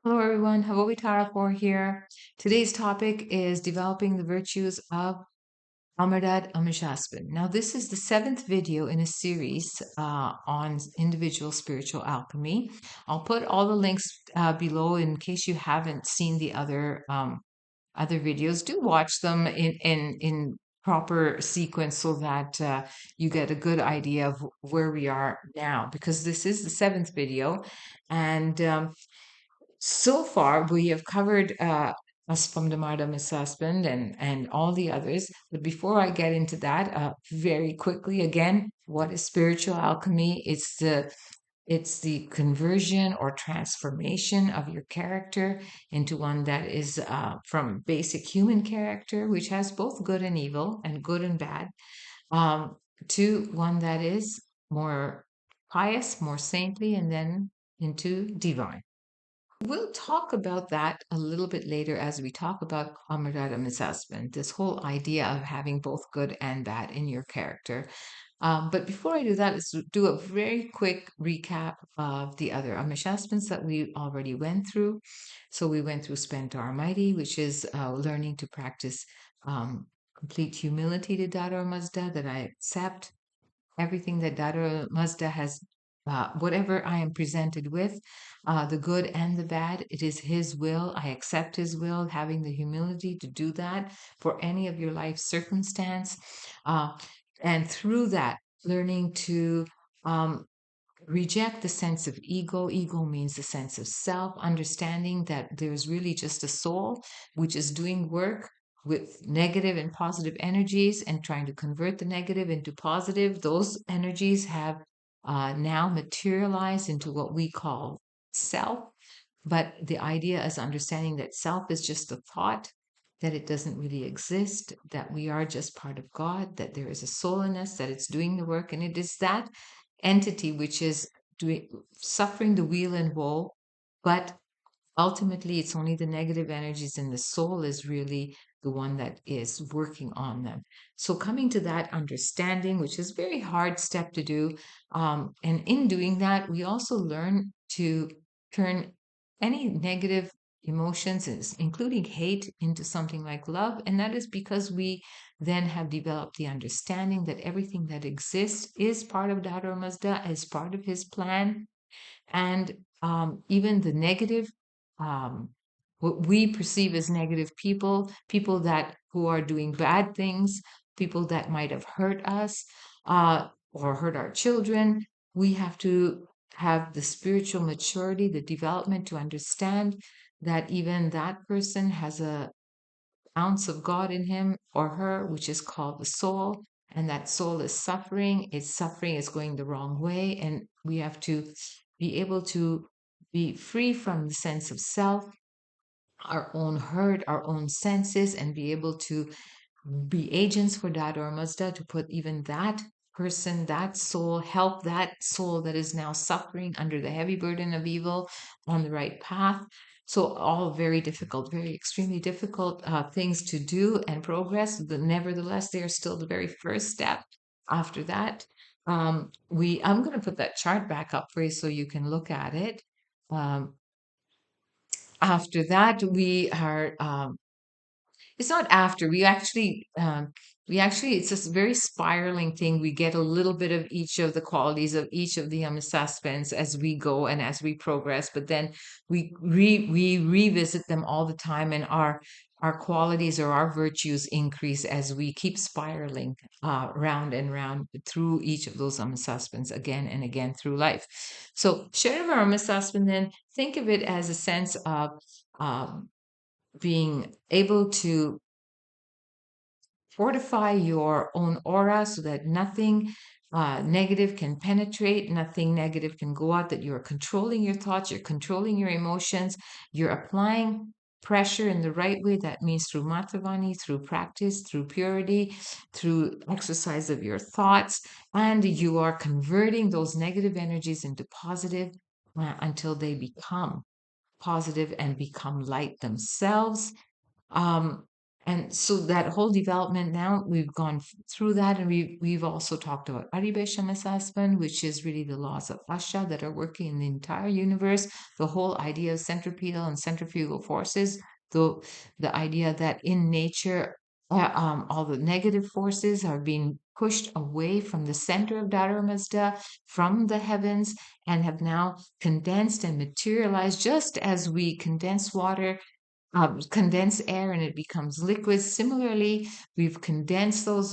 Hello, everyone. Havovi Tarapor here. Today's topic is developing the virtues of Amardad Ameshaspand. Now, this is the seventh video in a series on individual spiritual alchemy. I'll put all the links below in case you haven't seen the other videos. Do watch them in proper sequence so that you get a good idea of where we are now, because this is the seventh video, and so far, we have covered Aspamdamardam Ameshaspand and all the others. But before I get into that, very quickly again, what is spiritual alchemy? It's the conversion or transformation of your character into one that is from basic human character, which has both good and evil and good and bad, um, to one that is more pious, more saintly, and then into divine. We'll talk about that a little bit later as we talk about Amardad assessment, this whole idea of having both good and bad in your character. But before I do that, let's do a very quick recap of the other Ameshaspans that we already went through. So we went through Spentar Mighty, which is learning to practice complete humility to Dada Mazda, that I accept everything that Dada Mazda has, whatever I am presented with, the good and the bad, it is His will. I accept His will, having the humility to do that for any of your life circumstance. Uh, and through that, learning to um, reject the sense of ego. Ego means the sense of self, understanding that there's really just a soul which is doing work with negative and positive energies and trying to convert the negative into positive. Those energies have now materialized into what we call self. But the idea is understanding that self is just a thought, that it doesn't really exist, that we are just part of God, that there is a soul in us, that it's doing the work. And it is that entity which is doing suffering the wheel and woe, but ultimately it's only the negative energies, and the soul is really the one that is working on them. So coming to that understanding, which is a very hard step to do, and in doing that we also learn to turn any negative emotions, including hate, into something like love. And that is because we then have developed the understanding that everything that exists is part of Dada Mazda, is part of his plan. And even the negative, um, what we perceive as negative people, people that who are doing bad things, people that might have hurt us or hurt our children, we have to have the spiritual maturity, the development to understand that even that person has a ounce of God in him or her, which is called the soul. And that soul is suffering. Its suffering is going the wrong way. And we have to be able to be free from the sense of self, our own hurt, our own senses, and be able to be agents for Dada or Mazda to put even that person, that soul, help that soul that is now suffering under the heavy burden of evil on the right path. So, all very difficult, very extremely difficult things to do and progress. But nevertheless, they are still the very first step. After that, I'm going to put that chart back up for you so you can look at it. Um, After that, we are it's not after. We actually, it's this very spiraling thing. We get a little bit of each of the qualities of each of the suspends as we go and as we progress, but then we revisit them all the time, and our qualities or our virtues increase as we keep spiraling round and round through each of those suspends again and again through life. So, Sharivar suspend, then think of it as a sense of um, being able to fortify your own aura so that nothing negative can penetrate, nothing negative can go out, that you're controlling your thoughts, you're controlling your emotions, you're applying pressure in the right way. That means through matavani, through practice, through purity, through exercise of your thoughts, and you are converting those negative energies into positive until they become positive and become light themselves. um, And so that whole development, now we've gone through that, and we've also talked about Ameshaspand, which is really the laws of Asha that are working in the entire universe, the whole idea of centripetal and centrifugal forces, the idea that in nature, all the negative forces are being pushed away from the center of Dharma Mazda, from the heavens, and have now condensed and materialized, just as we condense water, condense air, and it becomes liquid. Similarly, we've condensed those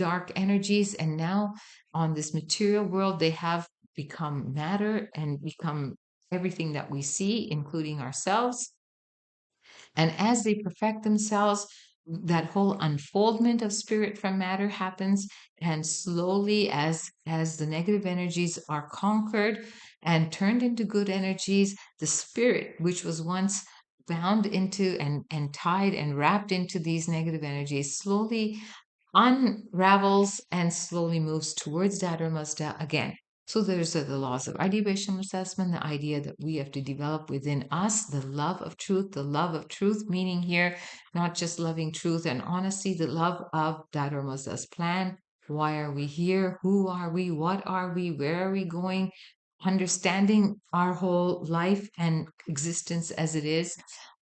dark energies, and now on this material world, they have become matter and become everything that we see, including ourselves. And as they perfect themselves, that whole unfoldment of spirit from matter happens. And slowly, as the negative energies are conquered and turned into good energies, the spirit, which was once bound into and tied and wrapped into these negative energies, slowly unravels and slowly moves towards Dharma Mazda again. So there's the laws of Adibesham assessment, the idea that we have to develop within us the love of truth, meaning here, not just loving truth and honesty, the love of Dharma Mazda's plan. Why are we here? Who are we? What are we? Where are we going? Understanding our whole life and existence as it is,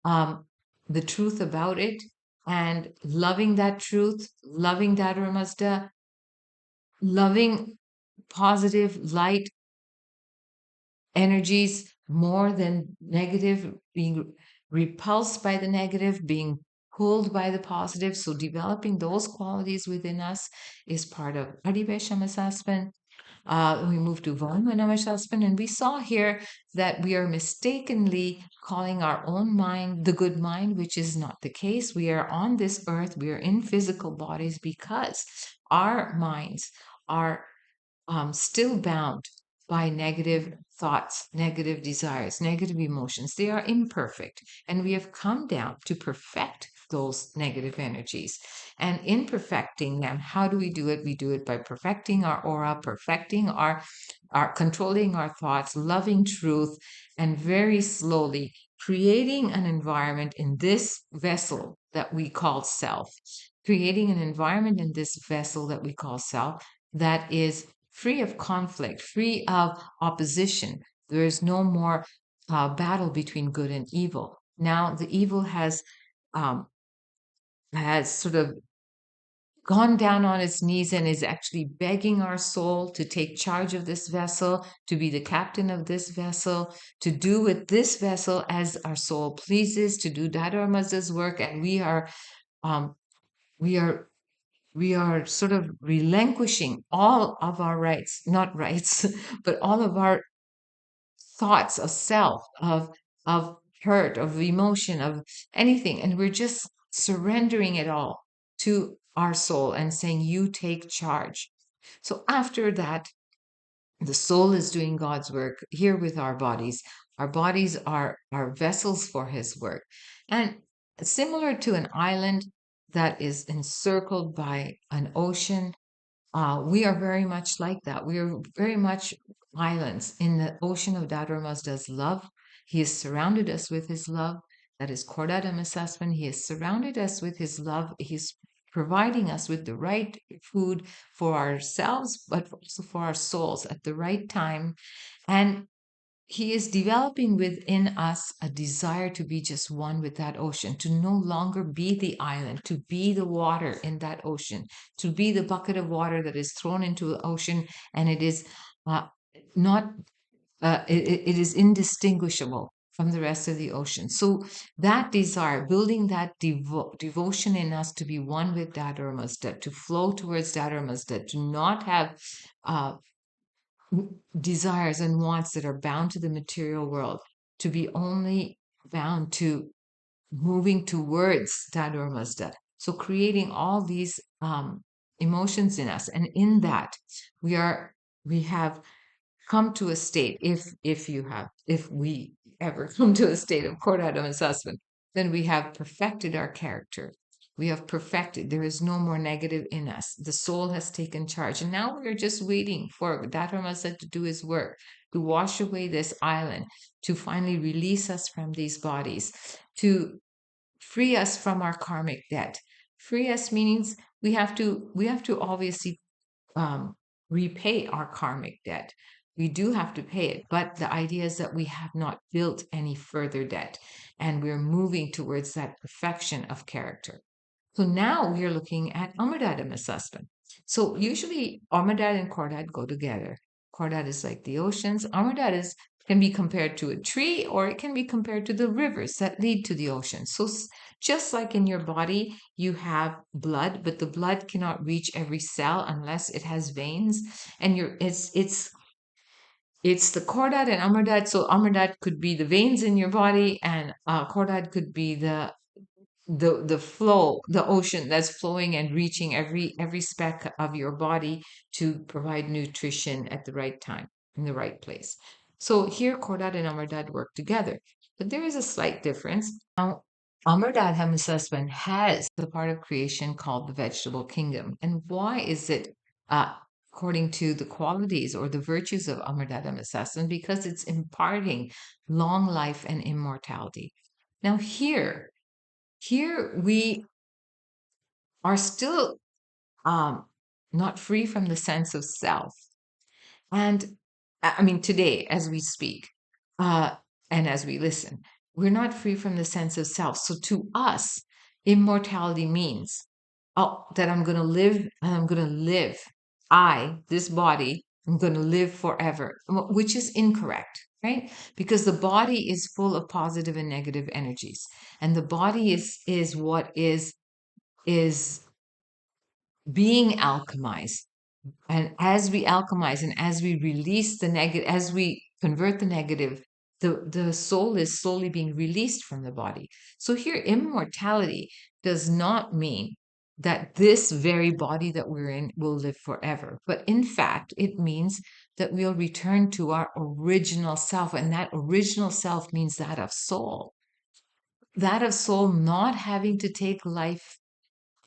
um, the truth about it, and loving that truth, loving Dharma Mazda, loving positive light energies more than negative, being repulsed by the negative, being pulled by the positive. So developing those qualities within us is part of Adibesham assessment. We moved to Ameshaspand, and we saw here that we are mistakenly calling our own mind the good mind, which is not the case. We are on this earth, we are in physical bodies because our minds are still bound by negative thoughts, negative desires, negative emotions. They are imperfect, and we have come down to perfect those negative energies. And in perfecting them, how do we do it? We do it by perfecting our aura, perfecting our controlling our thoughts, loving truth, and very slowly creating an environment in this vessel that we call self, creating an environment in this vessel that we call self that is free of conflict, free of opposition. There is no more battle between good and evil. Now the evil has sort of gone down on its knees and is actually begging our soul to take charge of this vessel, to be the captain of this vessel, to do with this vessel as our soul pleases, to do Dharma's work, and um, we are we are sort of relinquishing all of our rights, not rights, but all of our thoughts of self, of hurt, of emotion, of anything. And we're just surrendering it all to our soul and saying, you take charge. So after that, the soul is doing God's work here with our bodies. Our bodies are vessels for his work. And similar to an island that is encircled by an ocean, we are very much like that. We are very much islands in the ocean of Dharma Mazda's love. He has surrounded us with his love. That is Kordadam assessment. He has surrounded us with his love. He's providing us with the right food for ourselves, but also for our souls at the right time. And he is developing within us a desire to be just one with that ocean, to no longer be the island, to be the water in that ocean, to be the bucket of water that is thrown into the ocean, and it is uh, not, it is indistinguishable from the rest of the ocean. So that desire, building that devotion in us to be one with Dharma Mazda, to flow towards Dharma Mazda, to not have uh, desires and wants that are bound to the material world, to be only bound to moving towards Dadur Mazda. So creating all these emotions in us, and in that we have come to a state. If we ever come to a state of Kordadam assessment, then we have perfected our character. We have perfected. There is no more negative in us. The soul has taken charge. And now we are just waiting for Dharma to do his work, to wash away this island, to finally release us from these bodies, to free us from our karmic debt. Free us means we have to obviously um, repay our karmic debt. We do have to pay it, but the idea is that we have not built any further debt, and we're moving towards that perfection of character. So now we are looking at Amardad and Ameshaspand. So usually Amardad and Cordad go together. Cordad is like the oceans. Amardad is can be compared to a tree, or it can be compared to the rivers that lead to the ocean. So just like in your body, you have blood, but the blood cannot reach every cell unless it has veins. And it's the Cordad and Amardad. So Amardad could be the veins in your body, and Cordad could be the flow, the ocean that's flowing and reaching every speck of your body to provide nutrition at the right time in the right place. So here Cordad and Amardad work together, but there is a slight difference. Now Amardad Hamisaspan has the part of creation called the vegetable kingdom. And why is it according to the qualities or the virtues of Amardad Hamisaspan? Because it's imparting long life and immortality. Now here we are still not free from the sense of self. And I mean, today, as we speak uh, and as we listen, we're not free from the sense of self. So to us, immortality means, oh, that I'm going to live and I'm going to live. This body, I'm going to live forever, which is incorrect, right? Because the body is full of positive and negative energies. And the body is what is being alchemized. And as we alchemize and as we release the negative, as we convert the negative, the soul is slowly being released from the body. So here, immortality does not mean that this very body that we're in will live forever. But in fact, it means that we'll return to our original self. And that original self means that of soul. That of soul not having to take life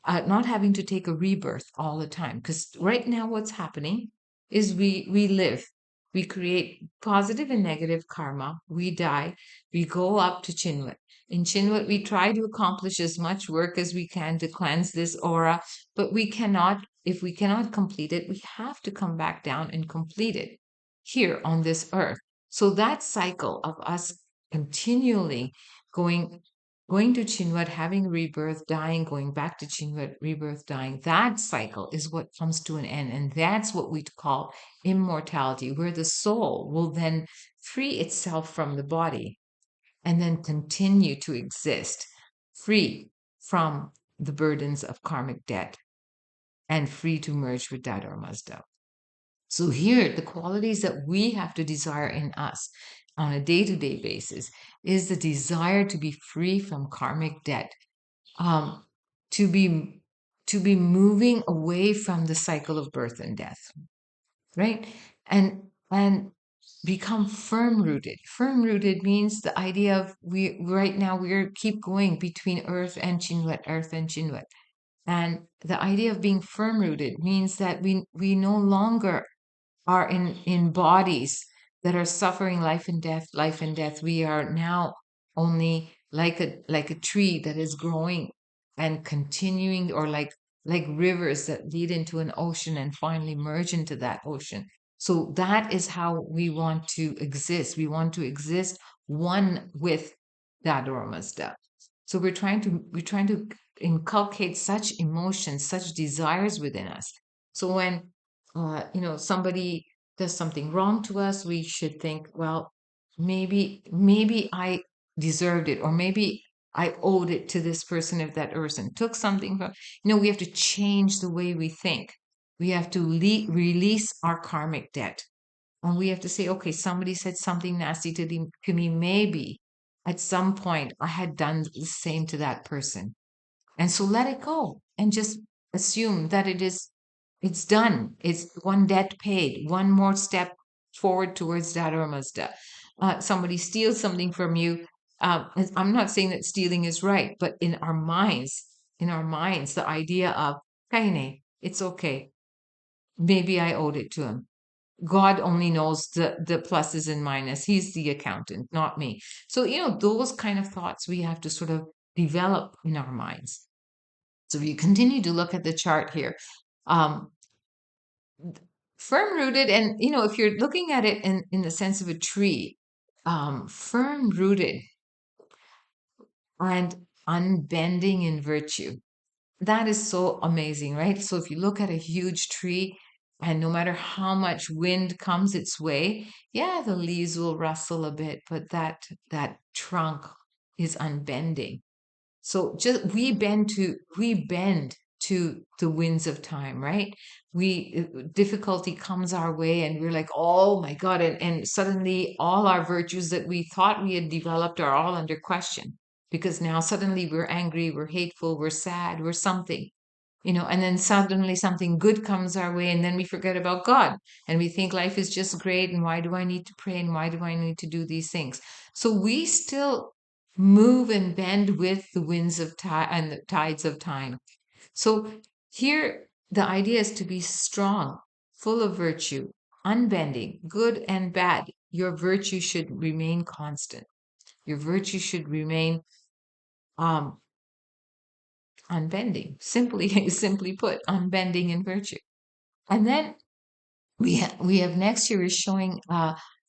not having to take a rebirth all the time. Because right now, what's happening is we live, we create positive and negative karma, we die, we go up to Chinwat. In Chinwat, we try to accomplish as much work as we can to cleanse this aura, but we cannot, if we cannot complete it, we have to come back down and complete it here on this earth. So that cycle of us continually going going to Chinwat, having rebirth, dying, going back to Chinwat, rebirth, dying, that cycle is what comes to an end. And that's what we call immortality, where the soul will then free itself from the body and then continue to exist free from the burdens of karmic debt and free to merge with Dad or Mazda. So here, the qualities that we have to desire in us on a day-to-day basis is the desire to be free from karmic debt, um, to be moving away from the cycle of birth and death, right? And become firm rooted. Firm rooted means the idea of we right now we're keep going between earth and Chinwat, earth and Chinwat. And the idea of being firm rooted means that we no longer are in bodies that are suffering life and death, life and death. We are now only like a tree that is growing and continuing, or like rivers that lead into an ocean and finally merge into that ocean. So that is how we want to exist. We want to exist one with Dadora Mazda. So we're trying to inculcate such emotions, such desires within us. So when somebody does something wrong to us, we should think, well, maybe I deserved it, or maybe I owed it to this person if that person took something from, we have to change the way we think. We have to release our karmic debt. And we have to say, okay, somebody said something nasty to me. Maybe at some point I had done the same to that person. And so let it go and just assume that it's done. It's one debt paid, one more step forward towards Dada Mazda. Somebody steals something from you. I'm not saying that stealing is right, but in our minds, the idea of kaine, it's okay. Maybe I owed it to him. God only knows the pluses and minuses. He's the accountant, not me. So, those kind of thoughts we have to sort of develop in our minds. So if you continue to look at the chart here, um, firm rooted, and if you're looking at it in the sense of a tree, firm rooted and unbending in virtue. That is so amazing, right? So if you look at a huge tree, and no matter how much wind comes its way, yeah, the leaves will rustle a bit, but that trunk is unbending. So just we bend to the winds of time, right? We difficulty comes our way and we're like, oh my God, and suddenly all our virtues that we thought we had developed are all under question because now suddenly we're angry, we're hateful, we're sad, we're something. And then suddenly something good comes our way, and then we forget about God and we think life is just great. And why do I need to pray? And why do I need to do these things? So we still move and bend with the winds of time and the tides of time. So here, the idea is to be strong, full of virtue, unbending, good and bad. Your virtue should remain constant. Your virtue should remain um, unbending. Simply put, unbending in virtue. And then we have next year is showing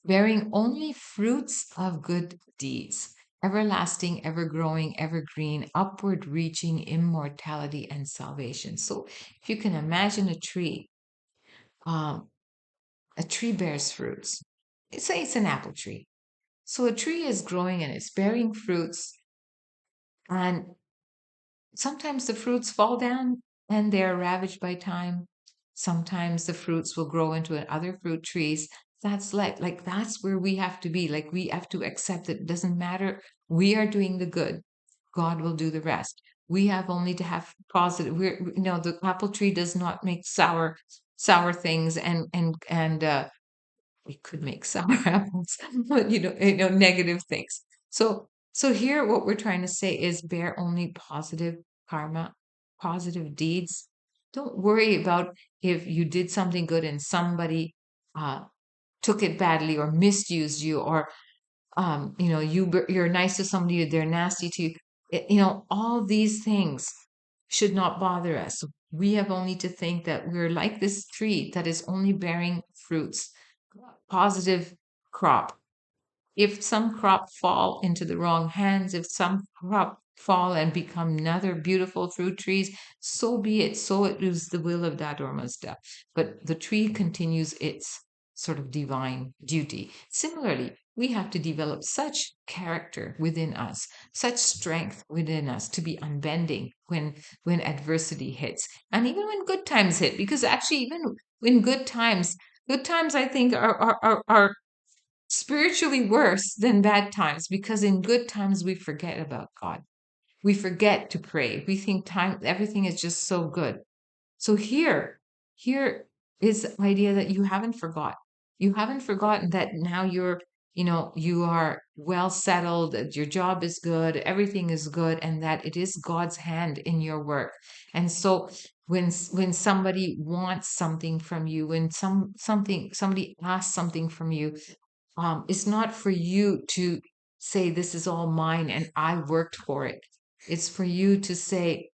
bearing only fruits of good deeds, everlasting, ever growing, evergreen, upward reaching immortality and salvation. So if you can imagine um, a tree bears fruits. Say it's an apple tree. So a tree is growing and it's bearing fruits, and sometimes the fruits fall down and they are ravaged by time. Sometimes the fruits will grow into other fruit trees. That's like that's where we have to be. Like we have to accept that it doesn't matter. We are doing the good. God will do the rest. We have only to have positive. The apple tree does not make sour things, and we could make sour apples, but negative things. So here, what we're trying to say is bear only positive karma, positive deeds. Don't worry about if you did something good and somebody uh, took it badly or misused you, or you're nice to somebody, they're nasty to you. All these things should not bother us. We have only to think that we're like this tree that is only bearing fruits, positive crop. If some crop fall into the wrong hands, if some crop fall and become another beautiful fruit trees, so be it. So it is the will of Dad or Mazda. But the tree continues its sort of divine duty. Similarly, we have to develop such character within us, such strength within us to be unbending when adversity hits, and even when good times hit. Because actually, even in good times I think are spiritually worse than bad times, because in good times we forget about God. We forget to pray. We think everything is just so good. So here is the idea that you haven't forgotten. You haven't forgotten that now you are well settled, that your job is good, everything is good, and that it is God's hand in your work. And so when somebody wants something from you, when somebody asks something from you, it's not for you to say, this is all mine and I worked for it. It's for you to say,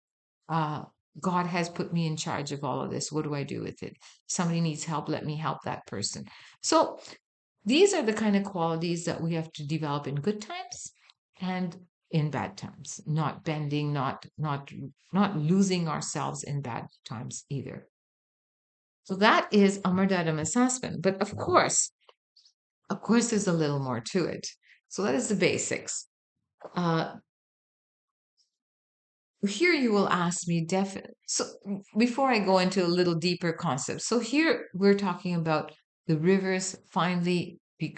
uh, God has put me in charge of all of this. What do I do with it? Somebody needs help. Let me help that person. So these are the kind of qualities that we have to develop in good times and in bad times, not bending, not losing ourselves in bad times either. So that is Amardad Ameshaspand. But of course, there's a little more to it. So that is the basics. Uh, Here you will ask me definitely. So before I go into a little deeper concept, so here we're talking about the rivers finally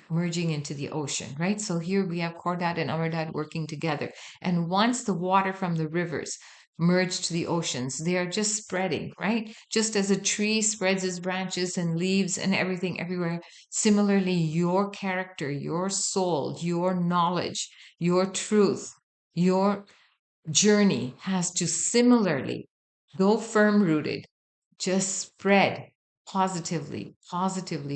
merging into the ocean, right? So here we have Khordad and Amardad working together. And once the water from the rivers merge to the oceans, they are just spreading, right? Just as a tree spreads its branches and leaves and everything everywhere. Similarly, your character, your soul, your knowledge, your truth, your journey has to similarly, though firm rooted, just spread positively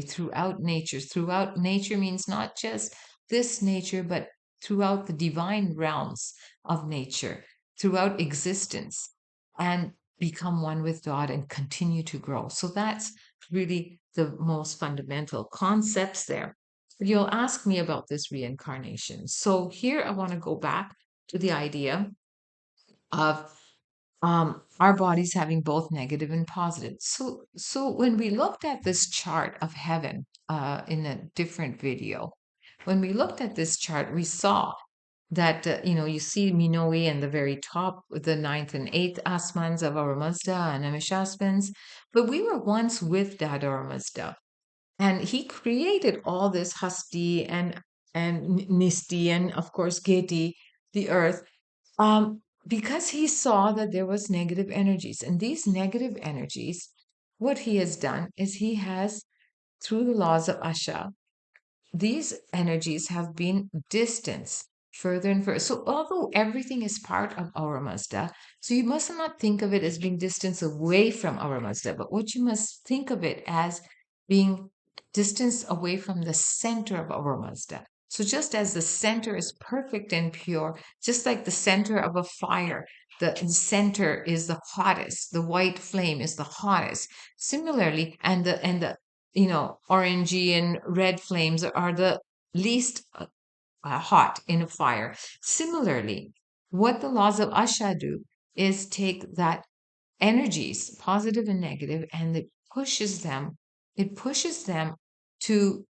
throughout nature. Throughout nature means not just this nature, but throughout the divine realms of nature. throughout existence and become one with God and continue to grow. So that's really the most fundamental concepts there. But you'll ask me about this reincarnation. So here I want to go back to the idea of our bodies having both negative and positive. So when we looked at this chart of heaven in a different video, when we looked at this chart, we saw that you see Minoe in the very top, the ninth and eighth asmans of our Mazda and Ameshaspands, but we were once with Dada or Mazda, and he created all this Hasti and Nisti and of course Geti, the earth, because he saw that there was negative energies, and these negative energies, what he has done is he has, through the laws of Asha, these energies have been distanced further and further. So, although everything is part of our Mazda, so you must not think of it as being distanced away from our Mazda, but what you must think of it as being distanced away from the center of our Mazda. So, just as the center is perfect and pure, just like the center of a fire, the center is the hottest, the white flame is the hottest. Similarly, and the orangey and red flames are the least hot in a fire. Similarly, what the laws of Asha do is take that energies, positive and negative, and it pushes them to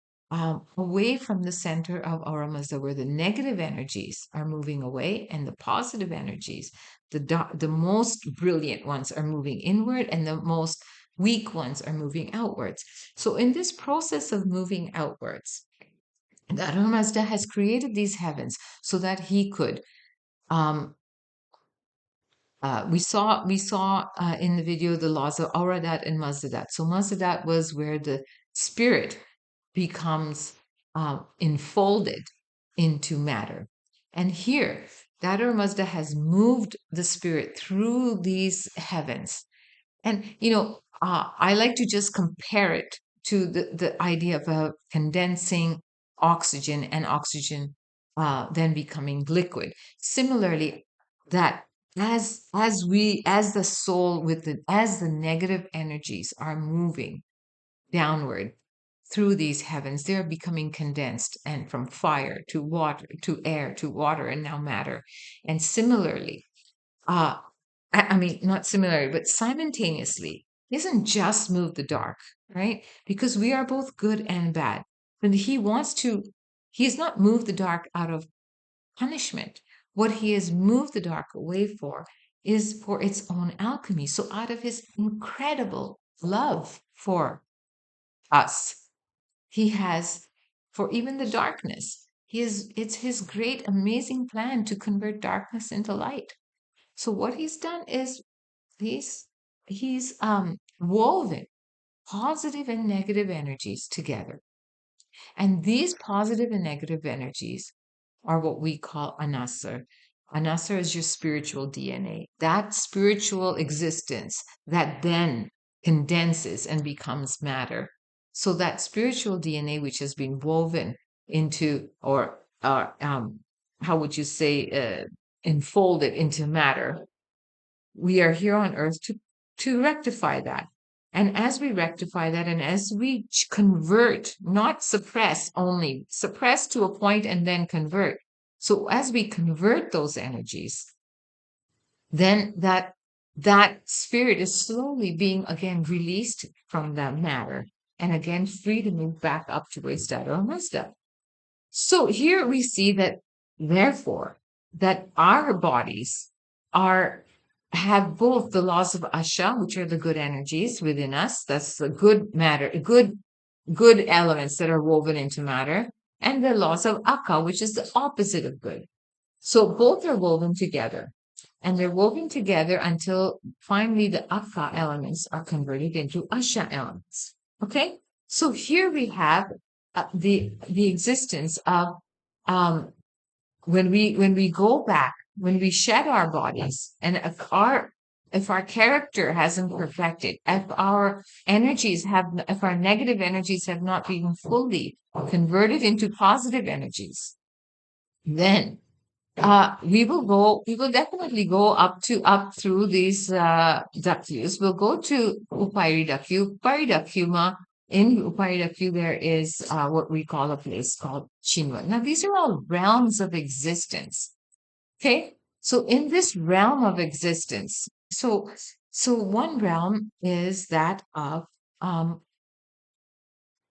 away from the center of our Mazda, where the negative energies are moving away and the positive energies, the most brilliant ones, are moving inward and the most weak ones are moving outwards. So in this process of moving outwards, the Adar Mazda has created these heavens so that he could um, we saw in the video the laws of Auradat and Mazdadat. So Mazdadat was where the spirit becomes enfolded into matter. And here, Dadar Mazda has moved the spirit through these heavens. And, I like to just compare it to the idea of condensing oxygen and oxygen then becoming liquid. Similarly, that as the soul as the negative energies are moving downward through these heavens, they're becoming condensed, and from fire to water to air to water and now matter. And similarly, uh, I mean, not similarly, but simultaneously, he doesn't just move the dark, right? Because we are both good and bad. And he has not moved the dark out of punishment. What he has moved the dark away for is for its own alchemy. So, out of his incredible love for us, he has, for even the darkness, it's his great, amazing plan to convert darkness into light. So what he's done is he's he's woven positive and negative energies together. And these positive and negative energies are what we call anasar. Anasar is your spiritual DNA, that spiritual existence that then condenses and becomes matter. So that spiritual DNA, which has been woven into, or how would you say, enfolded into matter, we are here on earth to rectify that. And as we rectify that, and as we convert, not suppress only, suppress to a point and then convert. So as we convert those energies, then that spirit is slowly being again released from the matter and again free to move back up to Waistad or Mazda. So here we see that, therefore, that our bodies are have both the laws of Asha, which are the good energies within us. That's the good matter, good elements that are woven into matter, and the laws of Akka, which is the opposite of good. So both are woven together, and they're woven together until finally the Akka elements are converted into Asha elements. Okay, so here we have the existence of when we go back, when we shed our bodies, and if our character hasn't perfected, if our negative energies have not been fully converted into positive energies, then We will definitely go up through these Dakyus. We'll go to Upayri Dakyu. Upayri Dakyuma. In Upayri Dakyu, there is what we call a place called Chinwa. Now, these are all realms of existence. Okay. So in this realm of existence, so one realm is that um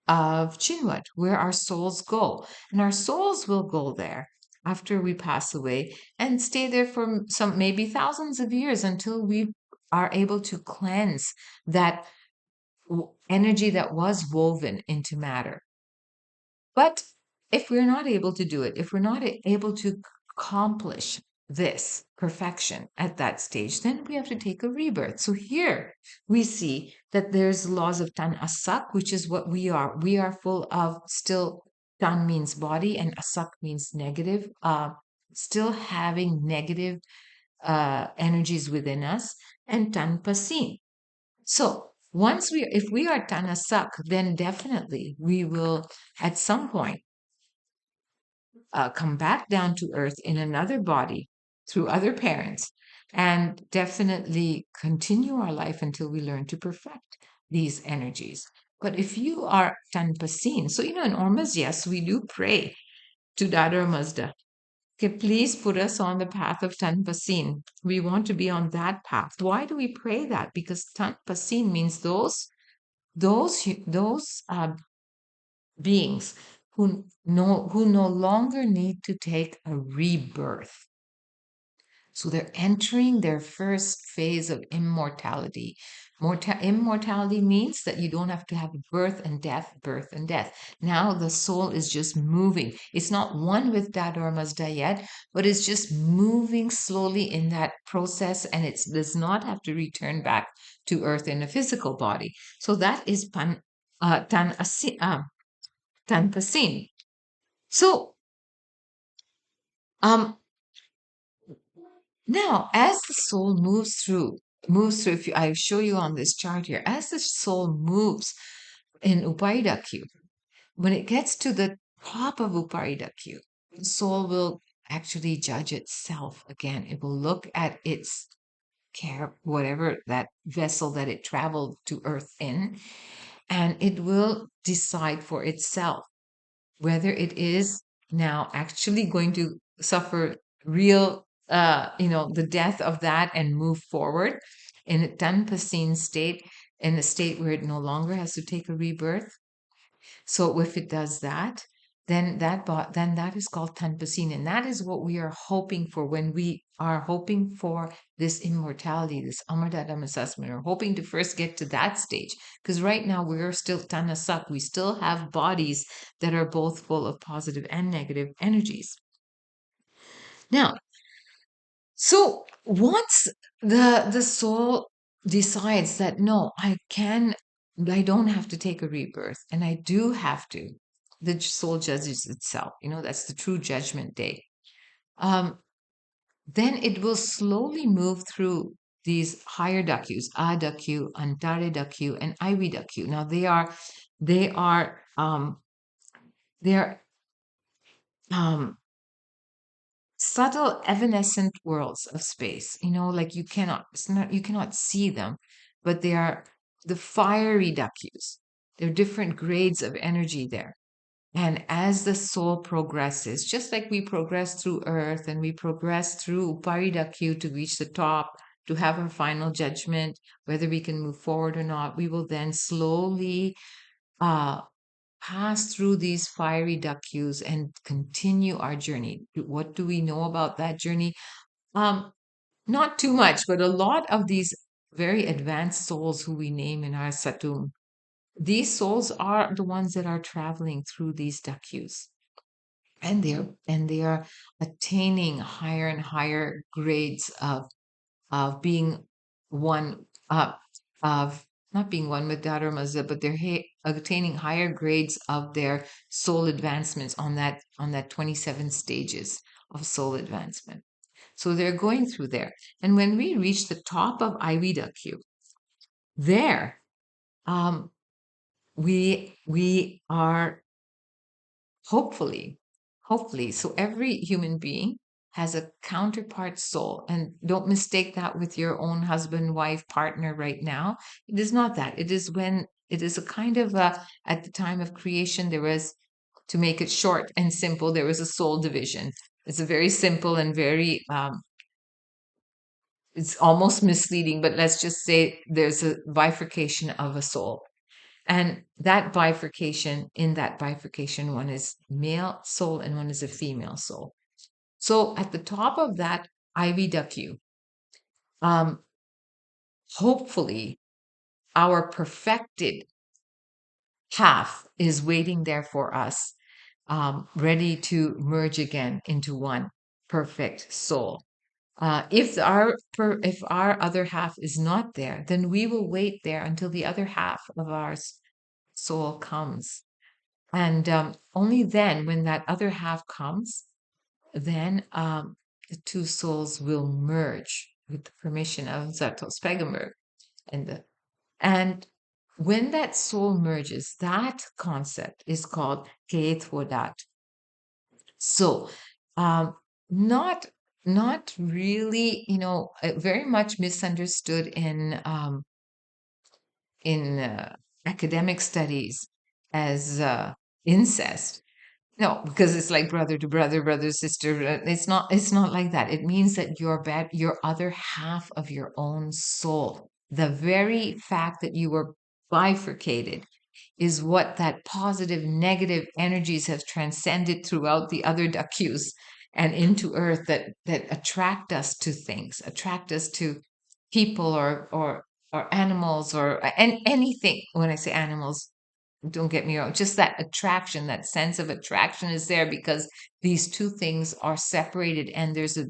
of Chinwat, where our souls go. And our souls will go there after we pass away and stay there for some maybe thousands of years until we are able to cleanse that energy that was woven into matter. But if we're not able to do it, if we're not able to accomplish this perfection at that stage, then we have to take a rebirth. So here we see that there's laws of Tan Asak, which is what we are. We are full of still, Tan means body and Asak means negative, still having negative energies within us, and Tan Pasin. So if we are Tanasak, then definitely we will at some point come back down to earth in another body through other parents and definitely continue our life until we learn to perfect these energies. But if you are Tanpasin, so in Ormas, yes, we do pray to Dada Mazda. Okay, please put us on the path of Tanpasin. We want to be on that path. Why do we pray that? Because Tanpasin means those beings who no longer need to take a rebirth. So they're entering their first phase of immortality. Immortality means that you don't have to have birth and death, birth and death. Now the soul is just moving. It's not one with Dad or Mazda yet, but it's just moving slowly in that process, and it does not have to return back to earth in a physical body. So that is Tanpasin. So um, now, as the soul moves through, I show you on this chart here, as the soul moves in Upaidakyu, when it gets to the top of Upaidakyu, the soul will actually judge itself again. It will look at its care, whatever that vessel that it traveled to earth in, and it will decide for itself whether it is now actually going to suffer real, the death of that and move forward in a Tanpasin state, in a state where it no longer has to take a rebirth. So if it does that, then that is called Tanpasin, and that is what we are hoping for when we are hoping for this immortality, this Amardad Ameshaspand. We're hoping to first get to that stage because right now we're still Tanasak. We still have bodies that are both full of positive and negative energies. Now, so once the soul decides that no, I don't have to take a rebirth, and I do have to. The soul judges itself. That's the true judgment day. Um, then it will slowly move through these higher dakyus, adakyu, antare dakyu, and iwi dakyu. Now they are they are um, subtle evanescent worlds of space, like you cannot see them, but they are the fiery dakyus. There are different grades of energy there, and as the soul progresses, just like we progress through earth and we progress through paridakyu to reach the top, to have our final judgment whether we can move forward or not, we will then slowly uh pass through these fiery dakyus and continue our journey. What do we know about that journey? Um, Not too much, but a lot of these very advanced souls who we name in our satum, these souls are the ones that are traveling through these dakyus, and they are attaining higher and higher grades of being one of not being one with Dharma Mazda, but they're attaining higher grades of their soul advancements on that 27 stages of soul advancement. So they're going through there. And when we reach the top of Iveda Q, there we are hopefully, so every human being has a counterpart soul. And don't mistake that with your own husband, wife, partner right now. It is not that. It is when it is a kind of at the time of creation, there was, to make it short and simple, there was a soul division. It's a very simple and very it's almost misleading, but let's just say there's a bifurcation of a soul. And that bifurcation, in that bifurcation, one is male soul and one is a female soul. So at the top of that IVW, um, hopefully our perfected half is waiting there for us, ready to merge again into one perfect soul. If our other half is not there, then we will wait there until the other half of our soul comes. And only then, when that other half comes, then the two souls will merge with the permission of Zartos Pegamer. And when that soul merges, that concept is called Keetwodat. So, um, not not really, very much misunderstood in academic studies as incest. No, because it's like brother to brother, brother sister. It's not like that. It means that your other half of your own soul, the very fact that you were bifurcated, is what that positive, negative energies have transcended throughout the other Dakyus and into Earth that attract us to things, attract us to people or animals or anything. When I say animals, don't get me wrong, just that attraction, that sense of attraction is there because these two things are separated and there's a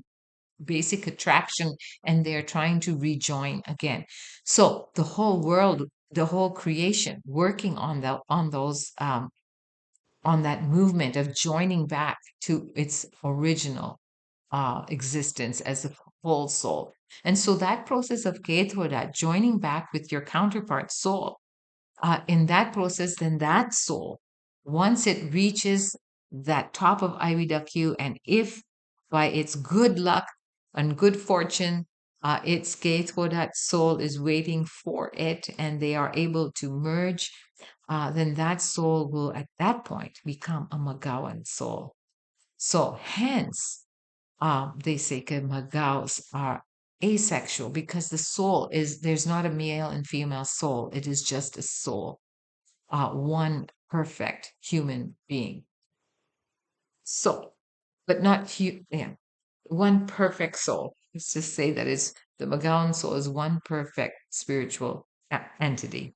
basic attraction and they're trying to rejoin again. So the whole world, the whole creation working on that movement of joining back to its original existence as a whole soul. And so that process of Kethoda, joining back with your counterpart soul, in that process, then that soul, once it reaches that top of IVW, and if by its good luck and good fortune, its gate or that soul is waiting for it, and they are able to merge, then that soul will at that point become a Magawan soul. So hence, they say that Magaos are asexual because the soul is there's not a male and female soul. It is just a soul, one perfect human being. So, but not yeah, one perfect soul. Let's just say that is the Magawan soul is one perfect spiritual entity.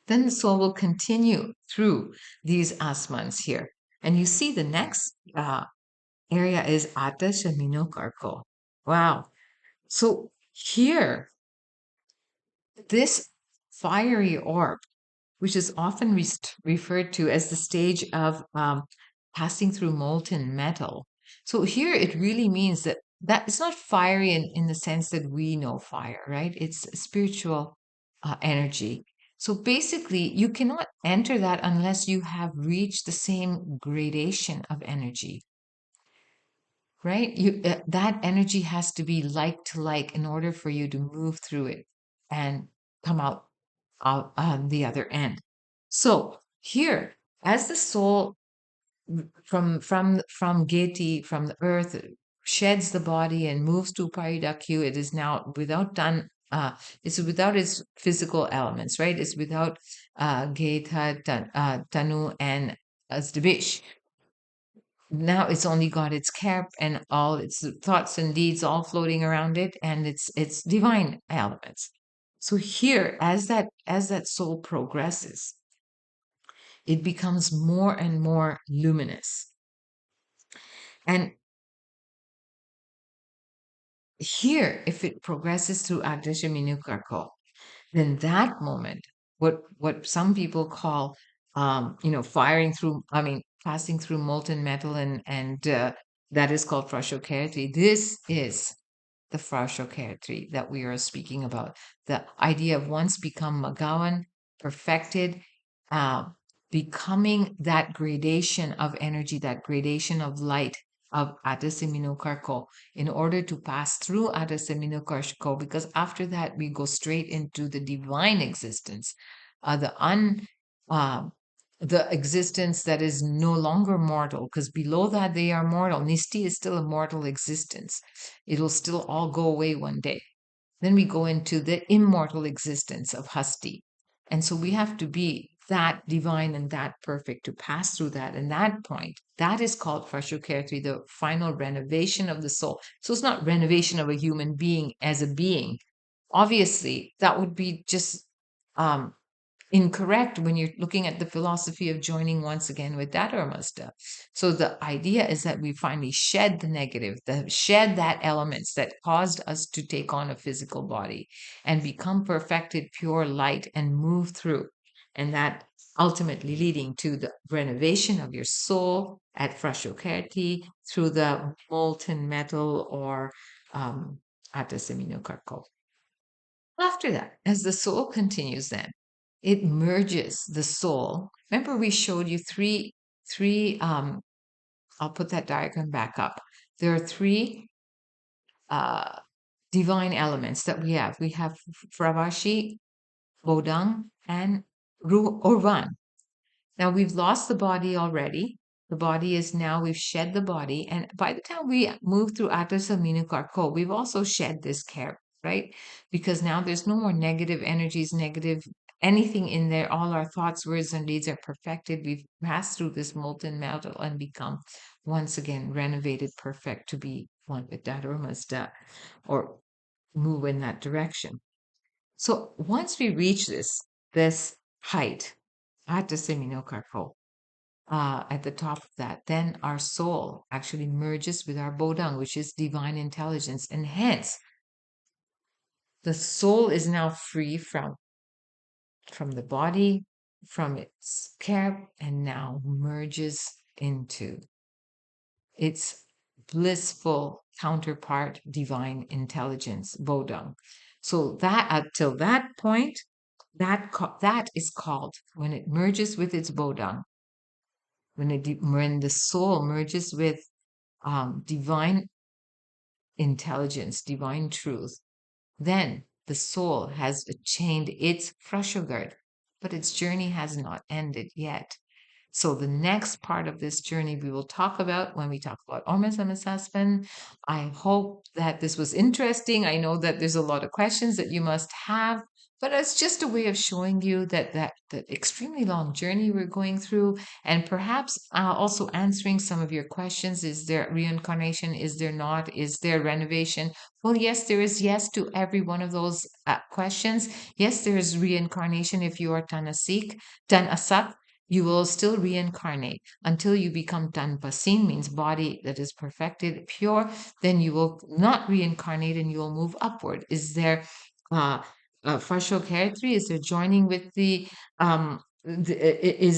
Then the soul will continue through these asmans here. And you see the next area is Ata Shaminokarko. Wow. So here, this fiery orb, which is often referred to as the stage of passing through molten metal. So here it really means that it's not fiery in the sense that we know fire, right? It's spiritual energy. So basically, you cannot enter that unless you have reached the same gradation of energy, right? That energy has to be like to like in order for you to move through it and come out on the other end. So here, as the soul from Geti, from the earth, sheds the body and moves to Paridakyu, it is now it's without its physical elements, right? It's without Geta, Tanu, and Azdabish. Now it's only got its cap and all its thoughts and deeds all floating around it, and its divine elements. So here, as that soul progresses, it becomes more and more luminous. And here, if it progresses through Agdasha Minukarko, then that moment, what some people call firing through, I mean, passing through molten metal and that is called Frashogard. This is the Frashogard that we are speaking about. The idea of once become Magawan, perfected, uh, becoming that gradation of energy, that gradation of light of Ataseminokarko in order to pass through Ataseminokarko, because after that we go straight into the divine existence, the uh, the existence that is no longer mortal, because below that they are mortal. Nisti is still a mortal existence. It'll still all go away one day. Then we go into the immortal existence of Hasti. And so we have to be that divine and that perfect to pass through that. And that point, that is called Frashogard, the final renovation of the soul. So it's not renovation of a human being as a being. Obviously, that would be just um, incorrect when you're looking at the philosophy of joining once again with that Dharmasta. So the idea is that we finally shed the negative, shed that elements that caused us to take on a physical body and become perfected pure light and move through. And that ultimately leading to the renovation of your soul at Frashokirti through the molten metal or Ataseminokarko. After that, as the soul continues, then it merges the soul. Remember, we showed you three. I'll put that diagram back up. There are three uh, divine elements that we have. We have Fravashi, Bodang, and Urvan. Now we've lost the body already. The body is now, we've shed the body. And by the time we move through Atasamino we've also shed this care, right? Because now there's no more negative energies, negative anything in there. All our thoughts, words, and deeds are perfected. We've passed through this molten metal and become once again renovated, perfect to be one with Dadarumazda or move in that direction. So once we reach this height, Atasamino at the top of that, then our soul actually merges with our bodang, which is divine intelligence. And hence, the soul is now free from the body, from its care, and now merges into its blissful counterpart, divine intelligence, bodang. So that until that point, that is called, when it merges with its bodang, when the soul merges with divine intelligence, divine truth, then the soul has attained its Frashogard, but its journey has not ended yet. So the next part of this journey we will talk about when we talk about Ameshaspand. I hope that this was interesting. I know that there's a lot of questions that you must have, but it's just a way of showing you that extremely long journey we're going through, and perhaps also answering some of your questions. Is there reincarnation? Is there not? Is there renovation? Well, yes, there is yes to every one of those questions. Yes, there is reincarnation if you are Tanasik, Tanasak. You will still reincarnate until you become Tanpasin, means body that is perfected, pure. Then you will not reincarnate and you will move upward. Is there uh, Frashogard? Is there joining with is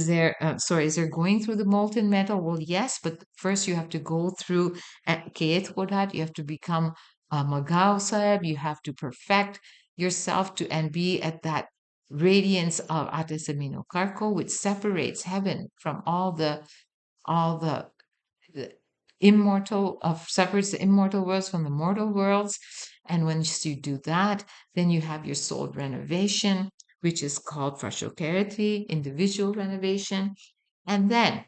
there is there going through the molten metal? Well, yes, but first you have to go through Keethodat. You have to become Magao Sahib. You have to perfect yourself to and be at that radiance of Atasamino Karko, which separates heaven from all the immortal of separates the immortal worlds from the mortal worlds. And once you do that, then you have your soul renovation, which is called Frashokirti, individual renovation. And then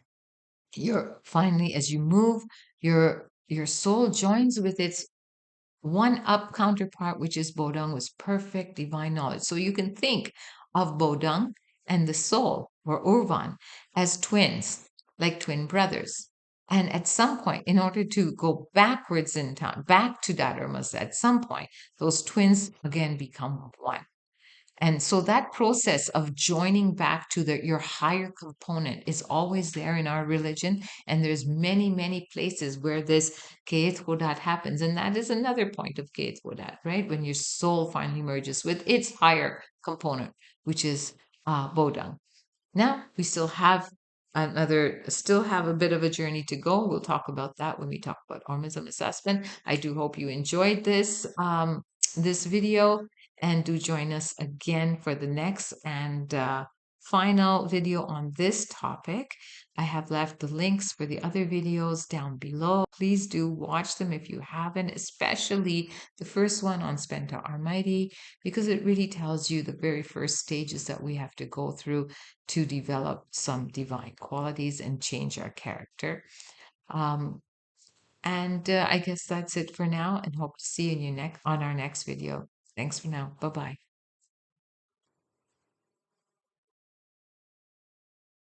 you're finally, as you move, your soul joins with its one up counterpart, which is Bodang, was perfect divine knowledge. So you can think of Bodang and the soul, or Urvan, as twins, like twin brothers. And at some point, in order to go backwards in time, back to Dharmas, at some point, those twins again become one. And so that process of joining back to your higher component is always there in our religion. And there's many, many places where this Keet Wodat happens. And that is another point of Keet Wodat, right? When your soul finally merges with its higher component, which is Bodang. Now we still have a bit of a journey to go. We'll talk about that when we talk about Ormism assessment. I do hope you enjoyed this video, and do join us again for the next. And final video on this topic. I have left the links for the other videos down below. Please do watch them if you haven't, especially the first one on Spenta Armidi, because it really tells you the very first stages that we have to go through to develop some divine qualities and change our character. Um, I guess that's it for now, and hope to see you in on our next video. Thanks for now. Bye bye.